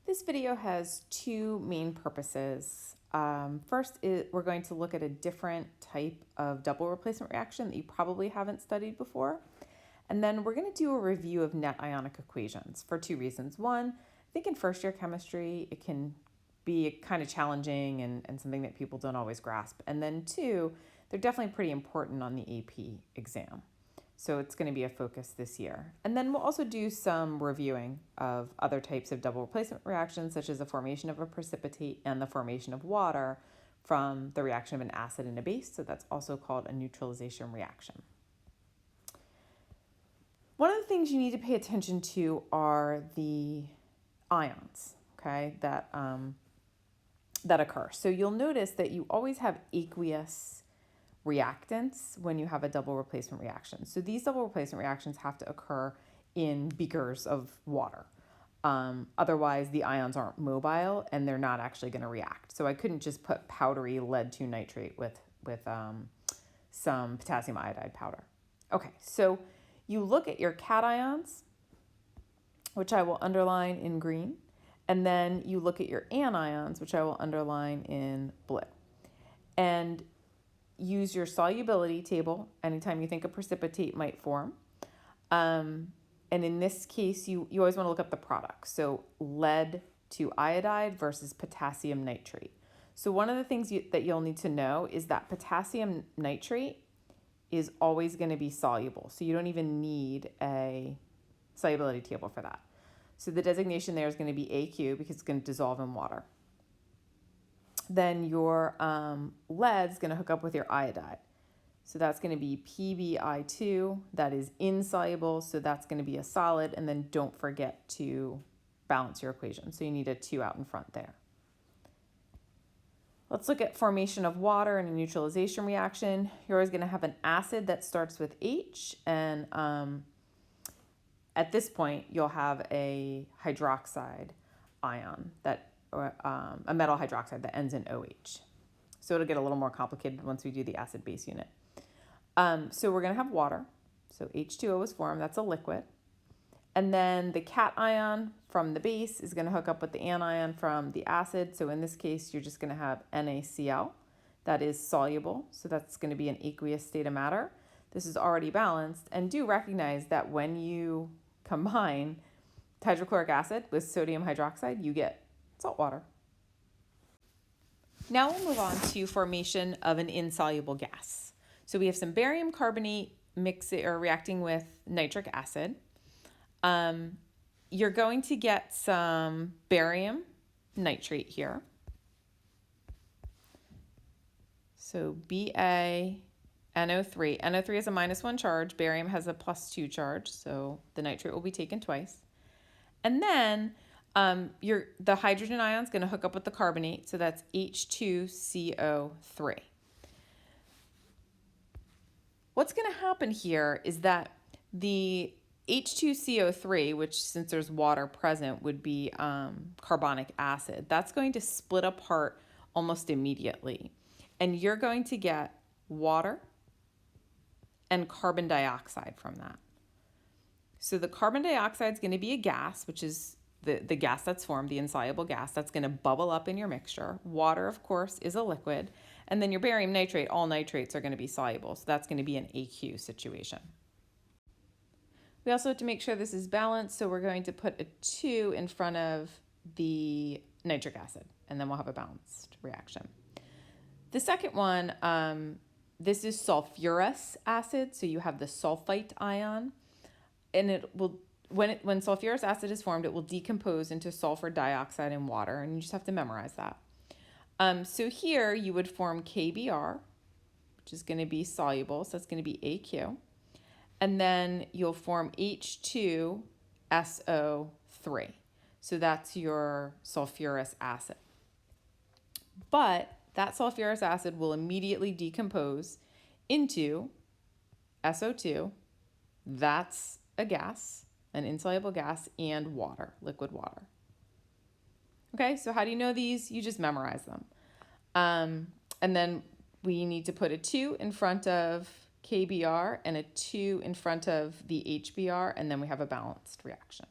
This video has two main purposes. First, we're going to look at a different type of double replacement reaction that you probably haven't studied before. And then we're going to do a review of net ionic equations for two reasons. One, I think in first year chemistry, it can be kind of challenging and something that people don't always grasp. And then two, they're definitely pretty important on the AP exam. So it's going to be a focus this year. And then we'll also do some reviewing of other types of double replacement reactions, such as the formation of a precipitate and the formation of water from the reaction of an acid and a base. So that's also called a neutralization reaction. One of the things you need to pay attention to are the ions, okay, that occur. So you'll notice that you always have aqueous reactants when you have a double replacement reaction. So these double replacement reactions have to occur in beakers of water. Otherwise, the ions aren't mobile and they're not actually going to react. So I couldn't just put powdery lead 2 nitrate with some potassium iodide powder. Okay, so you look at your cations, which I will underline in green, and then you look at your anions, which I will underline in blue. And use your solubility table anytime you think a precipitate might form. And in this case, you always want to look up the product. So lead to iodide versus potassium nitrate. So one of the things that you'll need to know is that potassium nitrate is always going to be soluble. So you don't even need a solubility table for that. So the designation there is going to be AQ because it's going to dissolve in water. Then your lead is going to hook up with your iodide. So that's going to be PbI2. That is insoluble, so that's going to be a solid. And then don't forget to balance your equation. So you need a 2 out in front there. Let's look at formation of water in a neutralization reaction. You're always going to have an acid that starts with H. And at this point, you'll have a hydroxide ion a metal hydroxide that ends in OH. So it'll get a little more complicated once we do the acid-base unit. So we're going to have water. So H2O is formed. That's a liquid. And then the cation from the base is going to hook up with the anion from the acid. So in this case, you're just going to have NaCl. That is soluble. So that's going to be an aqueous state of matter. This is already balanced. And do recognize that when you combine hydrochloric acid with sodium hydroxide, you get salt water. Now we'll move on to formation of an insoluble gas. So we have some barium carbonate reacting with nitric acid. You're going to get some barium nitrate here. So BaNO3. NO3 has a -1 charge. Barium has a +2 charge. So the nitrate will be taken twice. And then the hydrogen ion is going to hook up with the carbonate, so that's H2CO3. What's going to happen here is that the H2CO3, which since there's water present would be carbonic acid, that's going to split apart almost immediately. And you're going to get water and carbon dioxide from that. So the carbon dioxide is going to be a gas, which is the gas that's formed, the insoluble gas, that's going to bubble up in your mixture. Water, of course, is a liquid. And then your barium nitrate, all nitrates are going to be soluble. So that's going to be an AQ situation. We also have to make sure this is balanced. So we're going to put a 2 in front of the nitric acid, and then we'll have a balanced reaction. The second one, this is sulfurous acid. So you have the sulfite ion, and it will when sulfurous acid is formed, it will decompose into sulfur dioxide and water, and you just have to memorize that. So here you would form KBr, which is going to be soluble, so that's going to be AQ. And then you'll form H2SO3. So that's your sulfurous acid. But that sulfurous acid will immediately decompose into SO2. That's a gas, an insoluble gas, and water, liquid water. Okay, so how do you know these? You just memorize them. And then we need to put a 2 in front of KBr and a 2 in front of the HBr, and then we have a balanced reaction.